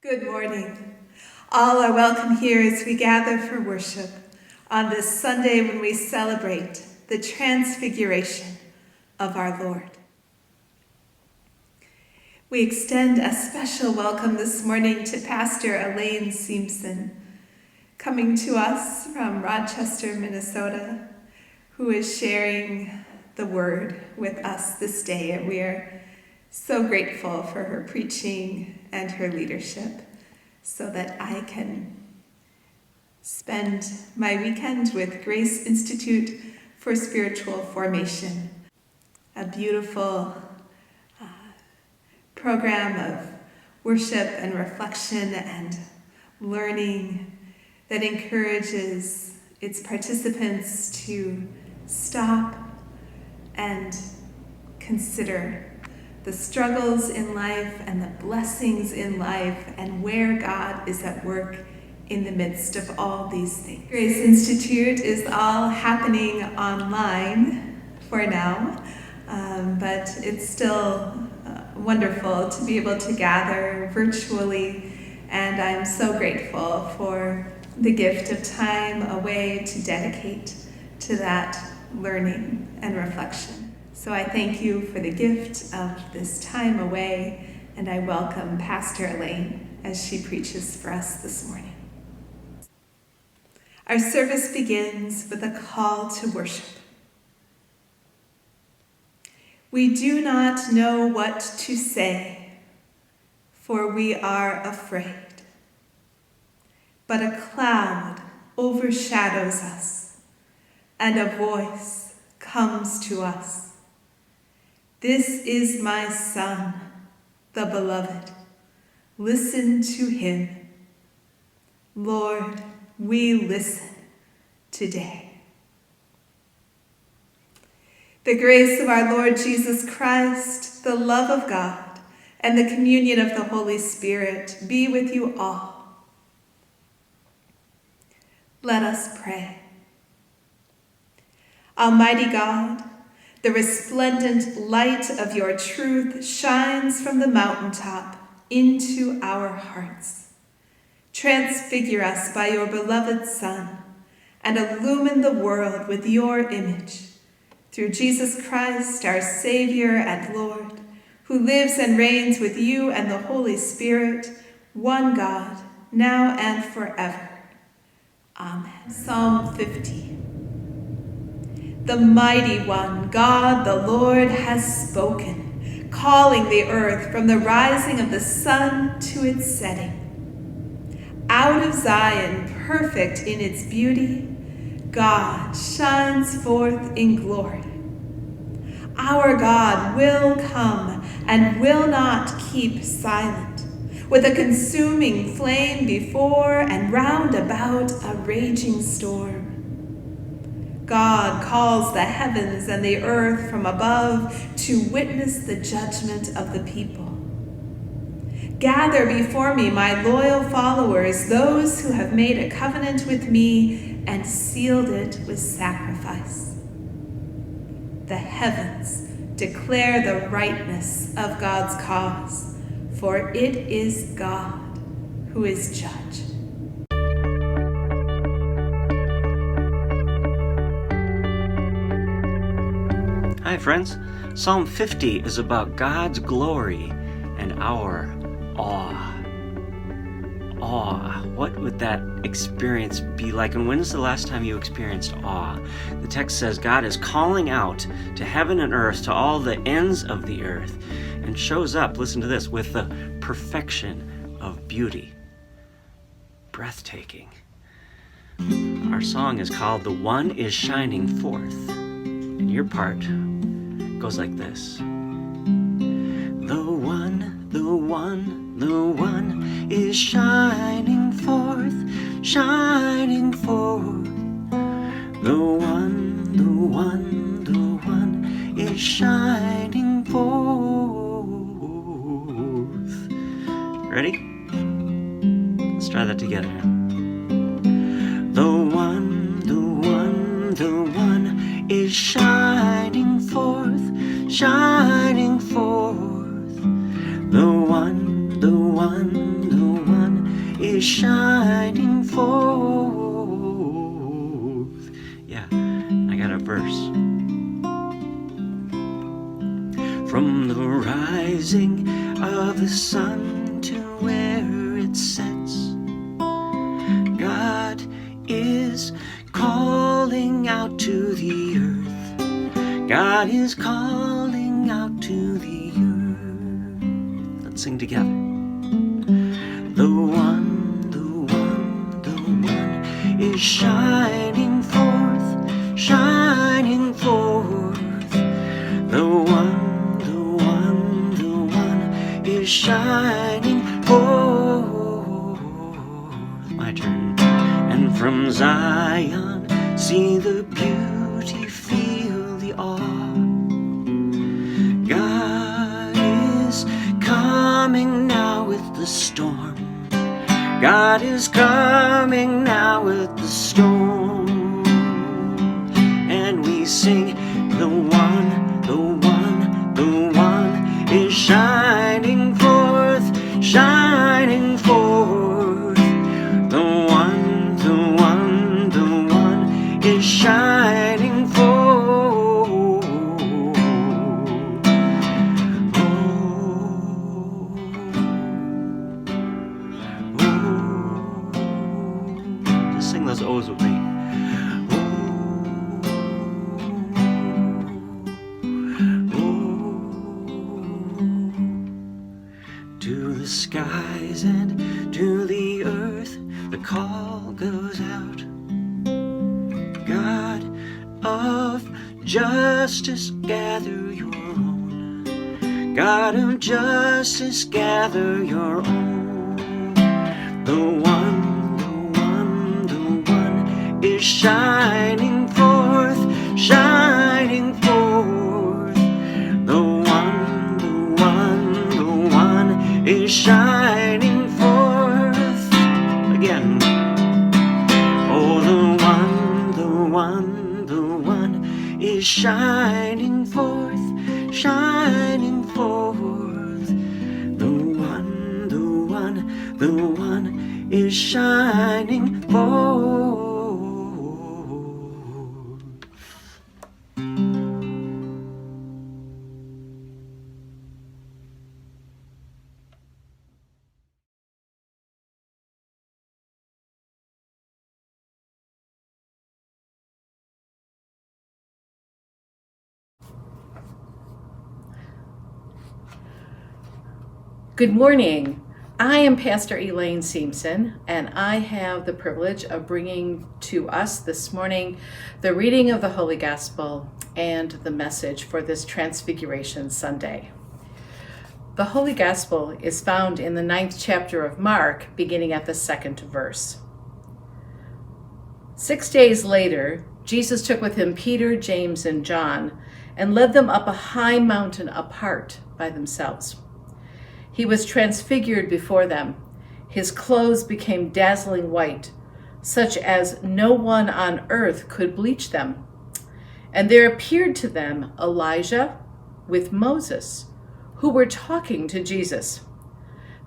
Good morning. All are welcome here as we gather for worship on this Sunday when we celebrate the Transfiguration of our Lord. We extend a special welcome this morning to Pastor Elaine Siemsen, coming to us from Rochester, Minnesota, who is sharing the word with us this day, and we are so grateful for her preaching and her leadership so that I can spend my weekend with Grace Institute for Spiritual Formation, a beautiful program of worship and reflection and learning that encourages its participants to stop and consider the struggles in life and the blessings in life and where God is at work in the midst of all these things. Grace Institute is all happening online for now, but it's still wonderful to be able to gather virtually, and I'm so grateful for the gift of time away to dedicate to that learning and reflection. So I thank you for the gift of this time away, and I welcome Pastor Elaine as she preaches for us this morning. Our service begins with a call to worship. We do not know what to say, for we are afraid. But a cloud overshadows us, and a voice comes to us. This is my Son, the Beloved. Listen to him. Lord, we listen today. The grace of our Lord Jesus Christ, the love of God, and the communion of the Holy Spirit be with you all. Let us pray. Almighty God, the resplendent light of your truth shines from the mountaintop into our hearts. Transfigure us by your beloved Son and illumine the world with your image. Through Jesus Christ, our Savior and Lord, who lives and reigns with you and the Holy Spirit, one God, now and forever. Amen. Psalm 50. The mighty one, God the Lord, has spoken, calling the earth from the rising of the sun to its setting. Out of Zion, perfect in its beauty, God shines forth in glory. Our God will come and will not keep silent, with a consuming flame before and round about a raging storm. God calls the heavens and the earth from above to witness the judgment of the people. Gather before me, my loyal followers, those who have made a covenant with me and sealed it with sacrifice. The heavens declare the rightness of God's cause, for it is God who is judge. Hi friends, Psalm 50 is about God's glory and our awe. Awe, what would that experience be like? And when is the last time you experienced awe? The text says God is calling out to heaven and earth, to all the ends of the earth, and shows up, listen to this, with the perfection of beauty. Breathtaking. Our song is called The One is Shining Forth, and your part goes like this. The one is shining forth, shining forth. The one is shining forth. Ready? Let's try that together. The one is shining forth, shining forth. The one is shining forth. Yeah, I got a verse. From the rising of the sun to where it sets, God is calling out to the earth. God is calling out to the earth. Let's sing together. The one is shining forth, shining forth. The one is shining forth. My turn. And from Zion, see the beauty, feel the awe. God is coming now with the storm. God is coming now with the storm. And we sing, the one is shining forth, shining forth. The one is shining forth. Just sing those O's with me. To the skies and to the earth, the call goes out. God of justice, gather your own. God of justice, gather your own. The one is shining forth, shining forth. The one is shining forth. Again. Oh, the one is shining forth, shining forth. The one is shining forth. Good morning. I am Pastor Elaine Siemsen, and I have the privilege of bringing to us this morning the reading of the Holy Gospel and the message for this Transfiguration Sunday. The Holy Gospel is found in the 9th chapter of Mark, beginning at the 2nd verse. 6 days later, Jesus took with him Peter, James, and John, and led them up a high mountain apart by themselves. He was transfigured before them. His clothes became dazzling white, such as no one on earth could bleach them. And there appeared to them Elijah with Moses, who were talking to Jesus.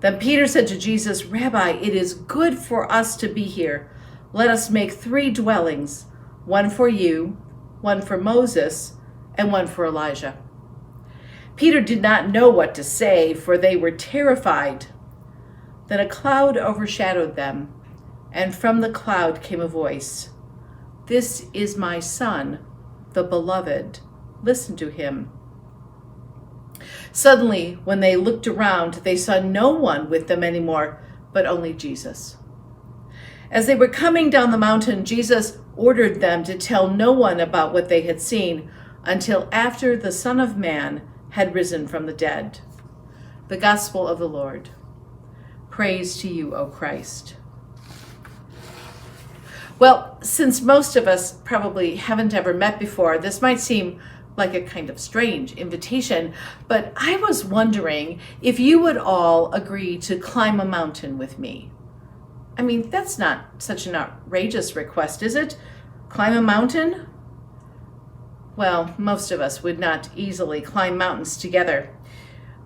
Then Peter said to Jesus, "Rabbi, it is good for us to be here. Let us make 3 dwellings, one for you, one for Moses, and one for Elijah." Peter did not know what to say, for they were terrified. Then a cloud overshadowed them, and from the cloud came a voice, "This is my Son, the beloved. Listen to him." Suddenly, when they looked around, they saw no one with them anymore, but only Jesus. As they were coming down the mountain, Jesus ordered them to tell no one about what they had seen until after the Son of Man had risen from the dead. The Gospel of the Lord. Praise to you, O Christ. Well, since most of us probably haven't ever met before, this might seem like a kind of strange invitation, but I was wondering if you would all agree to climb a mountain with me. I mean, that's not such an outrageous request, is it? Climb a mountain? Well, most of us would not easily climb mountains together.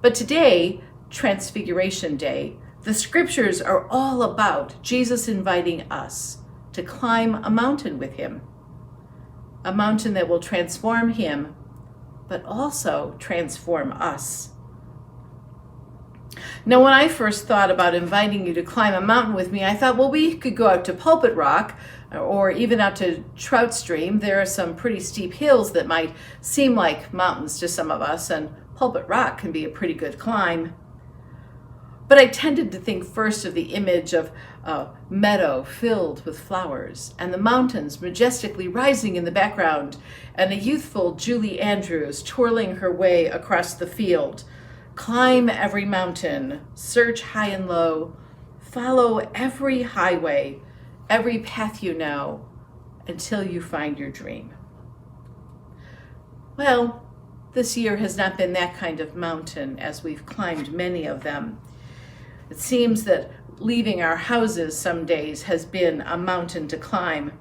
But today, Transfiguration Day, The scriptures are all about Jesus inviting us to climb a mountain with him, a mountain that will transform him, but also transform us. Now, when I first thought about inviting you to climb a mountain with me, I thought, well, we could go out to Pulpit Rock or even out to Trout Stream. There are some pretty steep hills that might seem like mountains to some of us, and Pulpit Rock can be a pretty good climb. But I tended to think first of the image of a meadow filled with flowers and the mountains majestically rising in the background and a youthful Julie Andrews twirling her way across the field. Climb every mountain, search high and low, follow every highway, every path you know, until you find your dream. Well, this year has not been that kind of mountain as we've climbed many of them. It seems that leaving our houses some days has been a mountain to climb.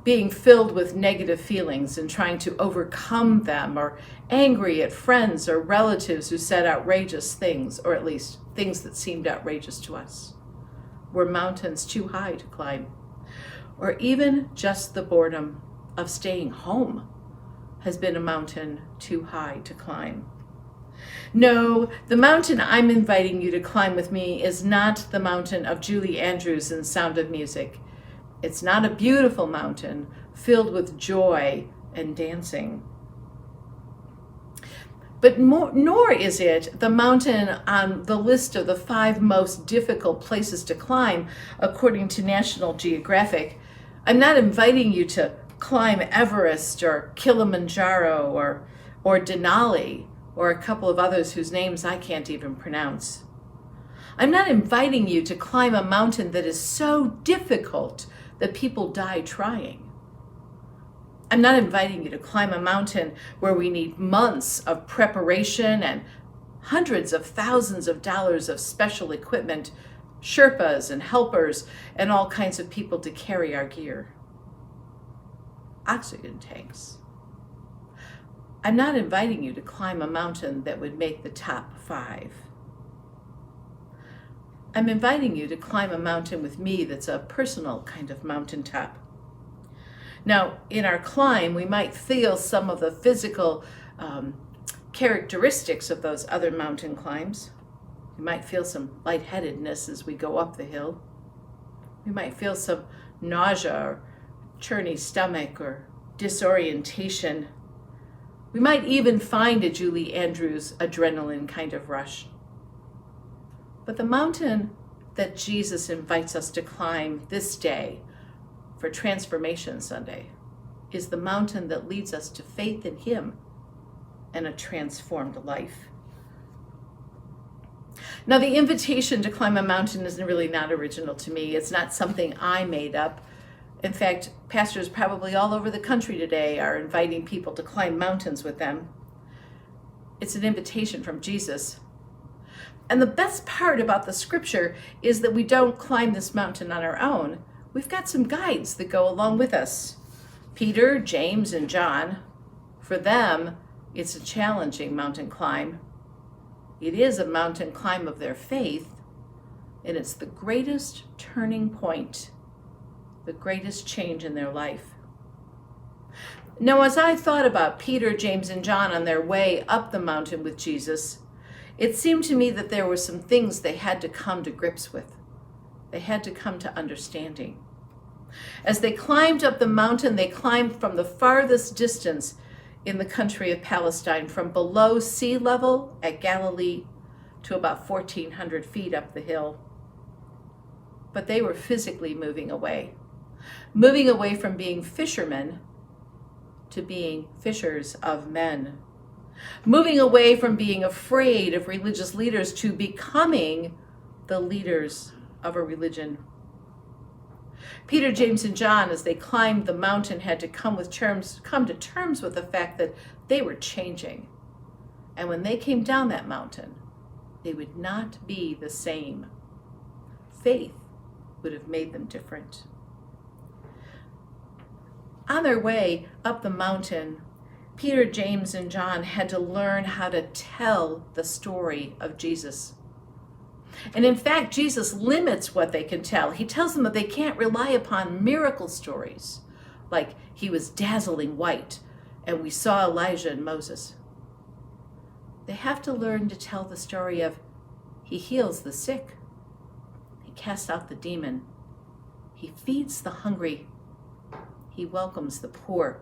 Being filled with negative feelings and trying to overcome them, or angry at friends or relatives who said outrageous things, or at least things that seemed outrageous to us, were mountains too high to climb. Or even just the boredom of staying home has been a mountain too high to climb. No, the mountain I'm inviting you to climb with me is not the mountain of Julie Andrews and Sound of Music. It's not a beautiful mountain filled with joy and dancing. But nor is it the mountain on the list of the 5 most difficult places to climb, according to National Geographic. I'm not inviting you to climb Everest or Kilimanjaro or Denali, or a couple of others whose names I can't even pronounce. I'm not inviting you to climb a mountain that is so difficult that people die trying. I'm not inviting you to climb a mountain where we need months of preparation and hundreds of thousands of dollars of special equipment, Sherpas and helpers, and all kinds of people to carry our gear. Oxygen tanks. I'm not inviting you to climb a mountain that would make the top 5. I'm inviting you to climb a mountain with me that's a personal kind of mountaintop. Now, in our climb, we might feel some of the physical characteristics of those other mountain climbs. We might feel some lightheadedness as we go up the hill. We might feel some nausea or churny stomach or disorientation. We might even find a Julie Andrews adrenaline kind of rush. But the mountain that Jesus invites us to climb this day for Transformation Sunday is the mountain that leads us to faith in him and a transformed life. Now, the invitation to climb a mountain is really not original to me. It's not something I made up. In fact, pastors probably all over the country today are inviting people to climb mountains with them. It's an invitation from Jesus. And the best part about the scripture is that we don't climb this mountain on our own. We've got some guides that go along with us. Peter, James, and John. For them, it's a challenging mountain climb. It is a mountain climb of their faith, and it's the greatest turning point, the greatest change in their life. Now, as I thought about Peter, James, and John on their way up the mountain with Jesus, it seemed to me that there were some things they had to come to grips with. They had to come to understanding. As they climbed up the mountain, they climbed from the farthest distance in the country of Palestine, from below sea level at Galilee to about 1,400 feet up the hill. But they were physically moving away from being fishermen to being fishers of men, moving away from being afraid of religious leaders to becoming the leaders of a religion. Peter, James, and John, as they climbed the mountain, had to come to terms with the fact that they were changing. And when they came down that mountain, they would not be the same. Faith would have made them different. On their way up the mountain, Peter, James, and John had to learn how to tell the story of Jesus. And in fact, Jesus limits what they can tell. He tells them that they can't rely upon miracle stories, like he was dazzling white and we saw Elijah and Moses. They have to learn to tell the story of he heals the sick, he casts out the demon, he feeds the hungry, he welcomes the poor.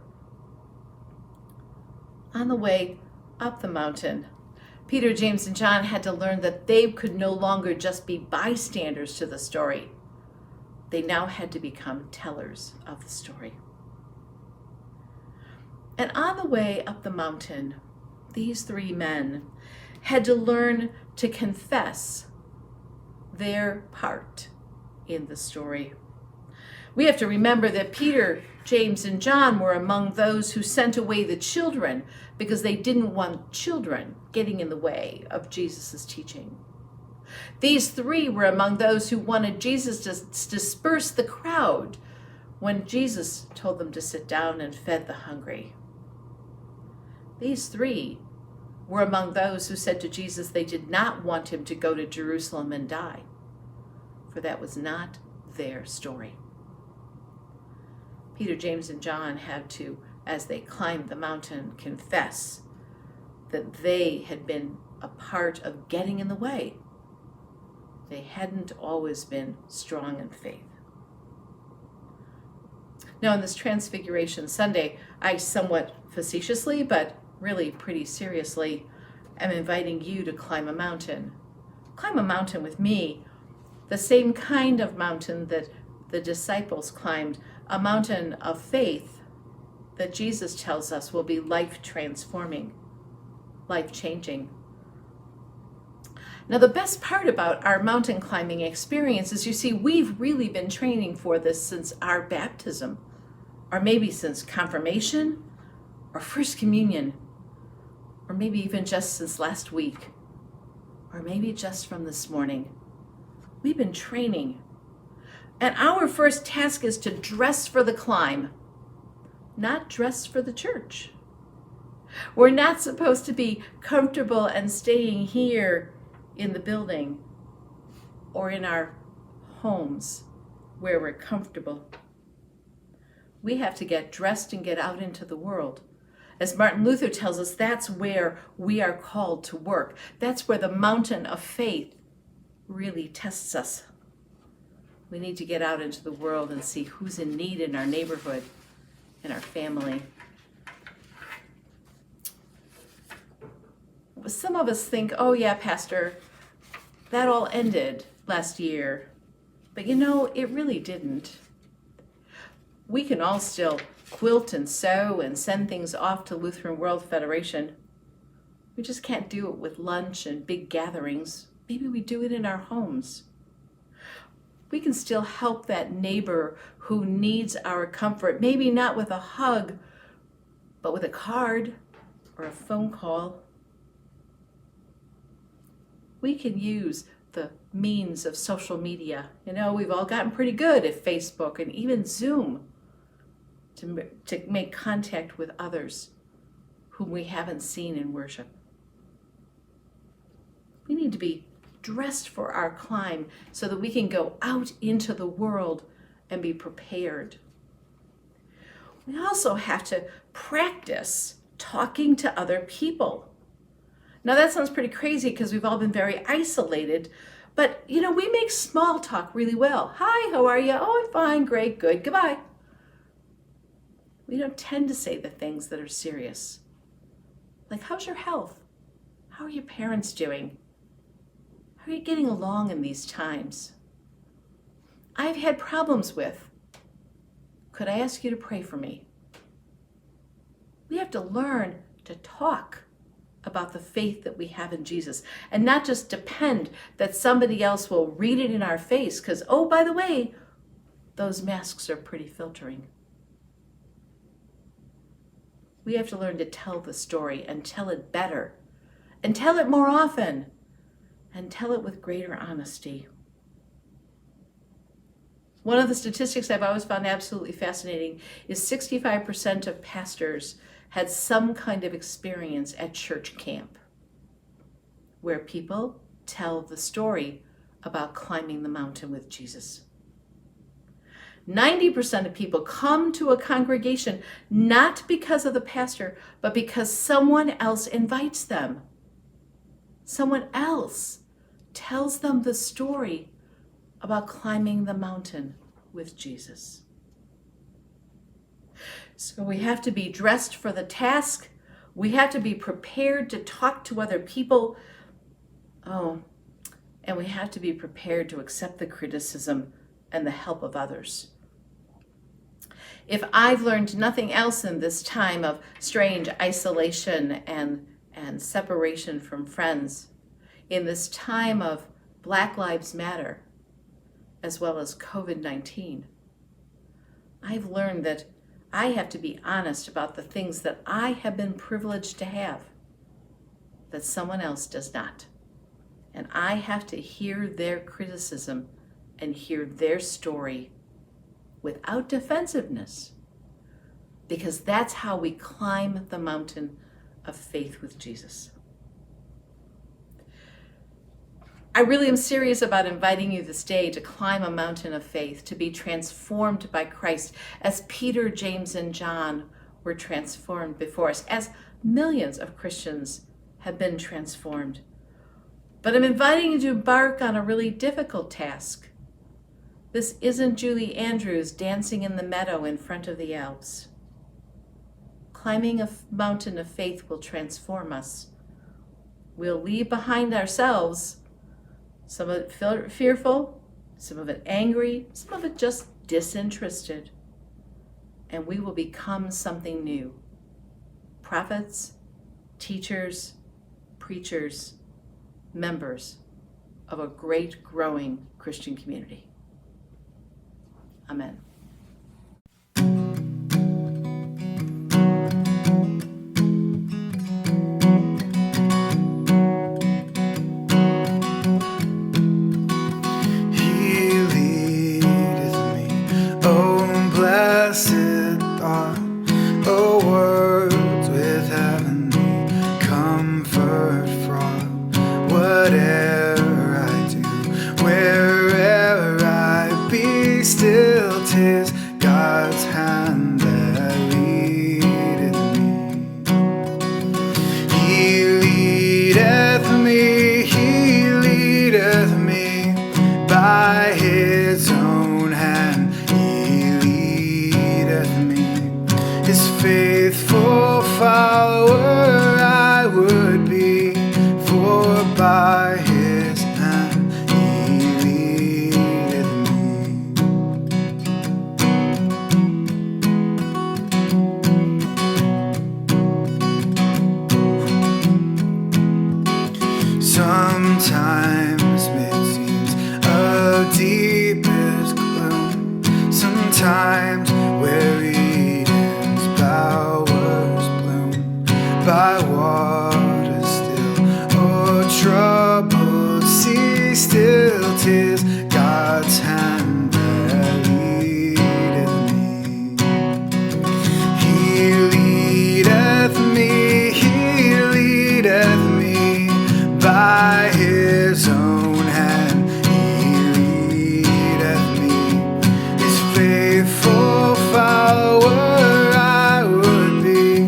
On the way up the mountain, Peter, James, and John had to learn that they could no longer just be bystanders to the story. They now had to become tellers of the story. And on the way up the mountain, these three men had to learn to confess their part in the story. We have to remember that Peter, James, and John were among those who sent away the children because they didn't want children getting in the way of Jesus' teaching. These three were among those who wanted Jesus to disperse the crowd when Jesus told them to sit down and fed the hungry. These three were among those who said to Jesus they did not want him to go to Jerusalem and die, for that was not their story. Peter, James, and John had to, as they climbed the mountain, confess that they had been a part of getting in the way. They hadn't always been strong in faith. Now, on this Transfiguration Sunday, I somewhat facetiously, but really pretty seriously, am inviting you to climb a mountain. Climb a mountain with me, the same kind of mountain that the disciples climbed, a mountain of faith that Jesus tells us will be life-transforming, life-changing. Now, the best part about our mountain climbing experience is, you see, we've really been training for this since our baptism, or maybe since confirmation, or First Communion, or maybe even just since last week, or maybe just from this morning. We've been training. And our first task is to dress for the climb, not dress for the church. We're not supposed to be comfortable and staying here in the building or in our homes where we're comfortable. We have to get dressed and get out into the world. As Martin Luther tells us, that's where we are called to work. That's where the mountain of faith really tests us. We need to get out into the world and see who's in need in our neighborhood, in our family. Some of us think, oh yeah, Pastor, that all ended last year. But you know, it really didn't. We can all still quilt and sew and send things off to Lutheran World Federation. We just can't do it with lunch and big gatherings. Maybe we do it in our homes. We can still help that neighbor who needs our comfort, maybe not with a hug, but with a card or a phone call. We can use the means of social media. You know, we've all gotten pretty good at Facebook and even Zoom to make contact with others whom we haven't seen in worship. We need to be dressed for our climb so that we can go out into the world and be prepared. We also have to practice talking to other people. Now that sounds pretty crazy because we've all been very isolated, but you know, we make small talk really well. Hi, how are you? Oh, I'm fine, great, good, goodbye. We don't tend to say the things that are serious. Like, how's your health? How are your parents doing? How are you getting along in these times? I've had problems with. Could I ask you to pray for me? We have to learn to talk about the faith that we have in Jesus and not just depend that somebody else will read it in our face because, oh, by the way, those masks are pretty filtering. We have to learn to tell the story and tell it better and tell it more often and tell it with greater honesty. One of the statistics I've always found absolutely fascinating is 65% of pastors had some kind of experience at church camp where people tell the story about climbing the mountain with Jesus. 90% of people come to a congregation not because of the pastor, but because someone else invites them. Someone else tells them the story about climbing the mountain with Jesus. So we have to be dressed for the task. We have to be prepared to talk to other people. And we have to be prepared to accept the criticism and the help of others. If I've learned nothing else in this time of strange isolation and separation from friends, in this time of Black Lives Matter, as well as COVID-19, I've learned that I have to be honest about the things that I have been privileged to have, that someone else does not. And I have to hear their criticism and hear their story without defensiveness, because that's how we climb the mountain of faith with Jesus. I really am serious about inviting you this day to climb a mountain of faith, to be transformed by Christ, as Peter, James, and John were transformed before us, as millions of Christians have been transformed. But I'm inviting you to embark on a really difficult task. This isn't Julie Andrews dancing in the meadow in front of the Alps. Climbing a mountain of faith will transform us. We'll leave behind ourselves, some of it fearful, some of it angry, some of it just disinterested. And we will become something new. Prophets, teachers, preachers, members of a great growing Christian community. Amen. Sometimes mid-seas of deepest gloom, sometimes where Eden's flowers bloom, by water still or troubled sea still, 'tis God's hand that leadeth me. He leadeth me, He leadeth me, by His own hand He leadeth me. His faithful follower I would be,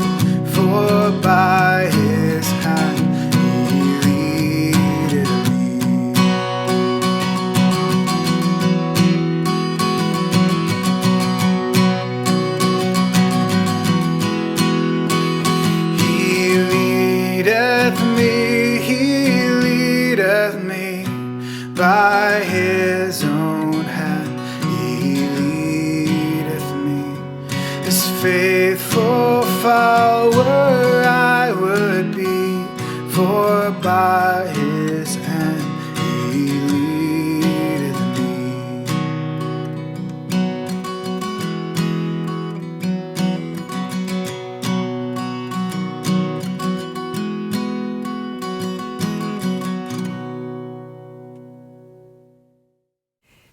for by His hand He leadeth me. He leadeth me, He leadeth me, by His own hand He leadeth me. His faithful follower I would be, for by His hand He leadeth me.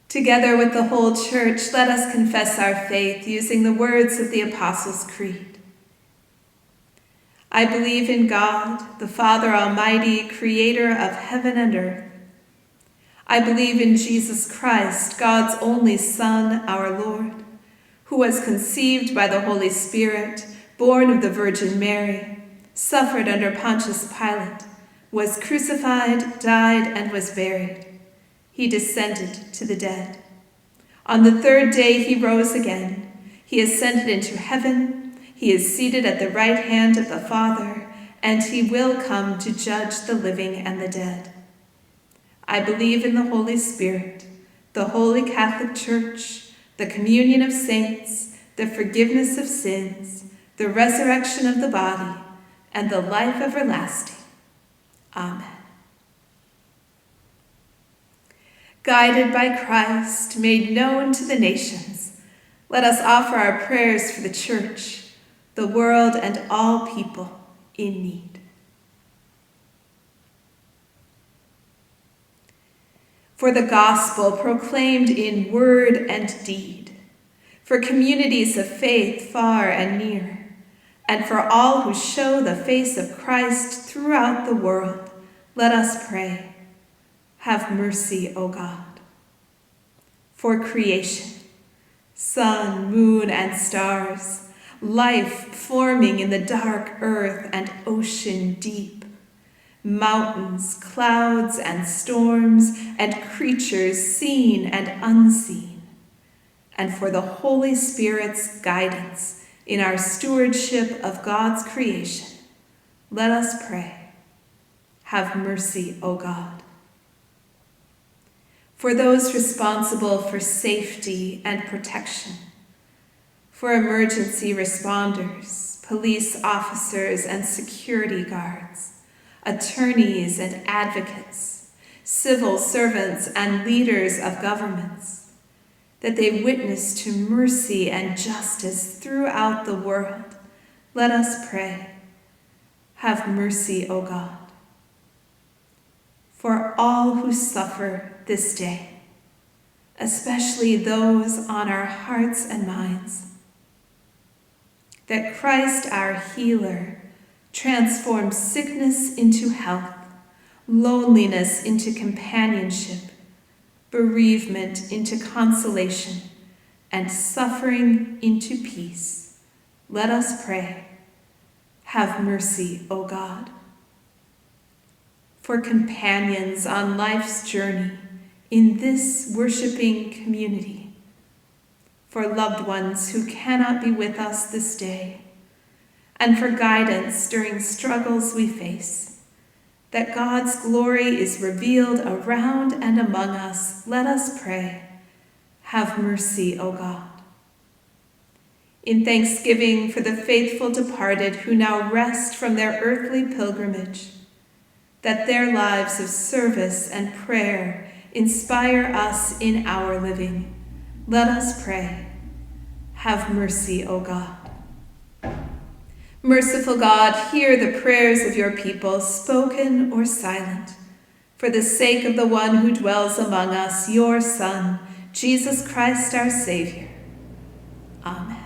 Together with the whole church, let us confess our faith using the words of the Apostles' Creed. I believe in God, the Father Almighty, creator of heaven and earth. I believe in Jesus Christ, God's only Son, our Lord, who was conceived by the Holy Spirit, born of the Virgin Mary, suffered under Pontius Pilate, was crucified, died, and was buried. He descended to the dead. On the third day he rose again. He ascended into heaven. He is seated at the right hand of the Father, and he will come to judge the living and the dead. I believe in the Holy Spirit, the Holy Catholic Church, the communion of saints, the forgiveness of sins, the resurrection of the body, and the life everlasting. Amen. Guided by Christ, made known to the nations, let us offer our prayers for the Church, the world, and all people in need. For the gospel proclaimed in word and deed, for communities of faith far and near, and for all who show the face of Christ throughout the world, let us pray. Have mercy, O God. For creation, sun, moon, and stars, life forming in the dark earth and ocean deep, mountains, clouds, and storms, and creatures seen and unseen, and for the Holy Spirit's guidance in our stewardship of God's creation, let us pray. Have mercy, O God. For those responsible for safety and protection, for emergency responders, police officers and security guards, attorneys and advocates, civil servants and leaders of governments, that they witness to mercy and justice throughout the world, let us pray. Have mercy, O God. For all who suffer this day, especially those on our hearts and minds, that Christ, our healer, transforms sickness into health, loneliness into companionship, bereavement into consolation, and suffering into peace. Let us pray. Have mercy, O God. For companions on life's journey in this worshiping community, for loved ones who cannot be with us this day, and for guidance during struggles we face, that God's glory is revealed around and among us, let us pray. Have mercy, O God. In thanksgiving for the faithful departed who now rest from their earthly pilgrimage, that their lives of service and prayer inspire us in our living, let us pray. Have mercy, O God. Merciful God, hear the prayers of your people, spoken or silent, for the sake of the one who dwells among us, your Son, Jesus Christ, our Savior. Amen.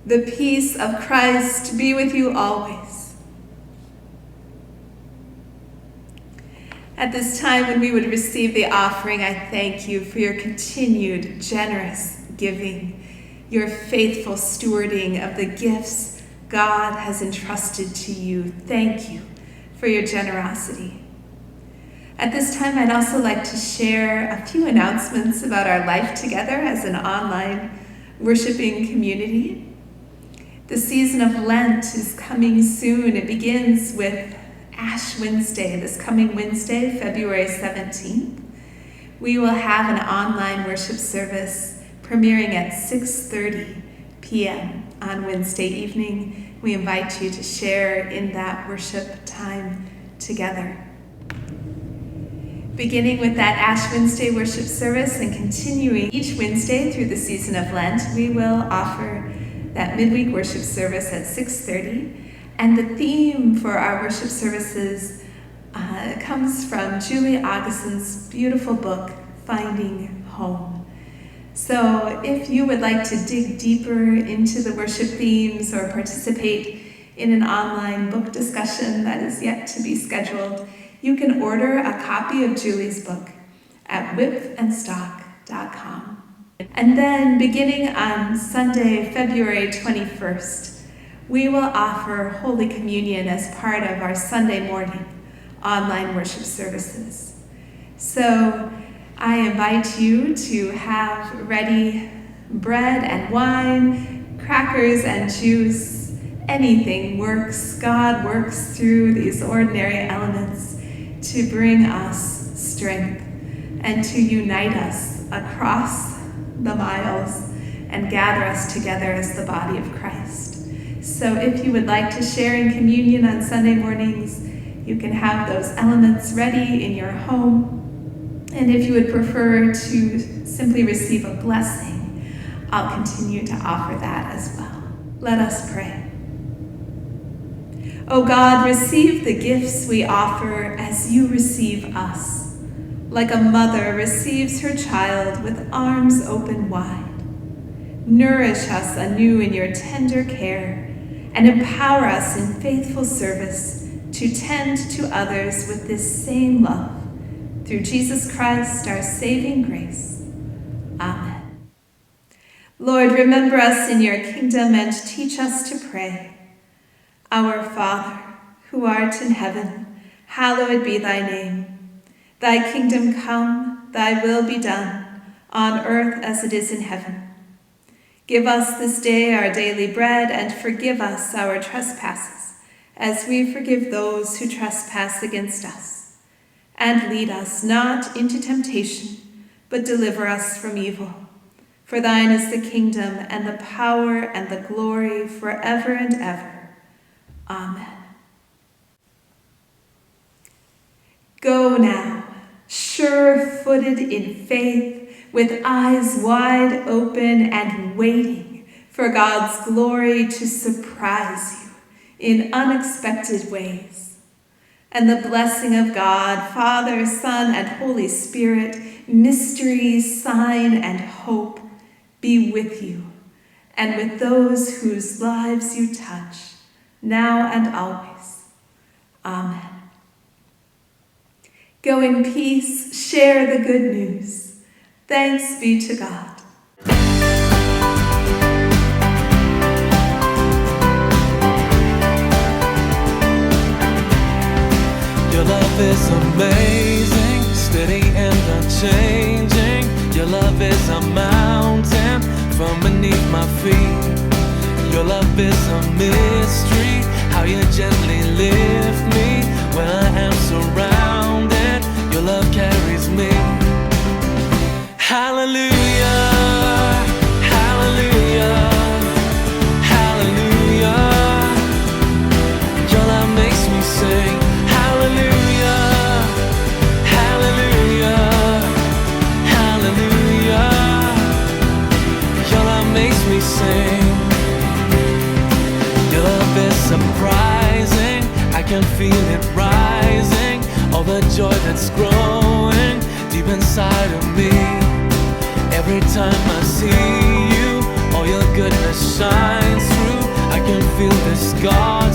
The peace of Christ be with you always. At this time, when we would receive the offering, I thank you for your continued generous giving, your faithful stewarding of the gifts God has entrusted to you. Thank you for your generosity. At this time, I'd also like to share a few announcements about our life together as an online worshiping community. The season of Lent is coming soon. It begins with Ash Wednesday, this coming Wednesday, February 17th. We will have an online worship service premiering at 6:30 p.m. on Wednesday evening. We invite you to share in that worship time together. Beginning with that Ash Wednesday worship service and continuing each Wednesday through the season of Lent, we will offer that midweek worship service at 6:30. And the theme for our worship services comes from Julie Augustin's beautiful book, Finding Home. So if you would like to dig deeper into the worship themes or participate in an online book discussion that is yet to be scheduled, you can order a copy of Julie's book at whipandstock.com. And then beginning on Sunday, February 21st, we will offer Holy Communion as part of our Sunday morning online worship services. So I invite you to have ready bread and wine, crackers and juice. Anything works. God works through these ordinary elements to bring us strength and to unite us across the miles and gather us together as the body of Christ. So if you would like to share in communion on Sunday mornings, you can have those elements ready in your home. And if you would prefer to simply receive a blessing, I'll continue to offer that as well. Let us pray. O God, receive the gifts we offer as you receive us, like a mother receives her child with arms open wide. Nourish us anew in your tender care and empower us in faithful service to tend to others with this same love. Through Jesus Christ, our saving grace. Amen. Lord, remember us in your kingdom and teach us to pray. Our Father, who art in heaven, hallowed be thy name. Thy kingdom come, thy will be done, on earth as it is in heaven. Give us this day our daily bread, and forgive us our trespasses, as we forgive those who trespass against us. And lead us not into temptation, but deliver us from evil. For thine is the kingdom, and the power, and the glory, forever and ever. Amen. Go now, sure-footed in faith, with eyes wide open and waiting for God's glory to surprise you in unexpected ways. And the blessing of God, Father, Son, and Holy Spirit, mystery, sign, and hope, be with you and with those whose lives you touch, now and always. Amen. Go in peace, share the good news. Thanks be to God. Your love is amazing, steady and unchanging. Your love is a mountain from beneath my feet. Your love is a mystery, how you gently lift me when I am surrounded. Your love carries me. Hallelujah, hallelujah, hallelujah. Your love makes me sing. Hallelujah, hallelujah, hallelujah. Your love makes me sing. Your love is surprising, I can feel it rising. All the joy that's growing deep inside of me. Every time I see you, all your goodness shines through. I can feel this God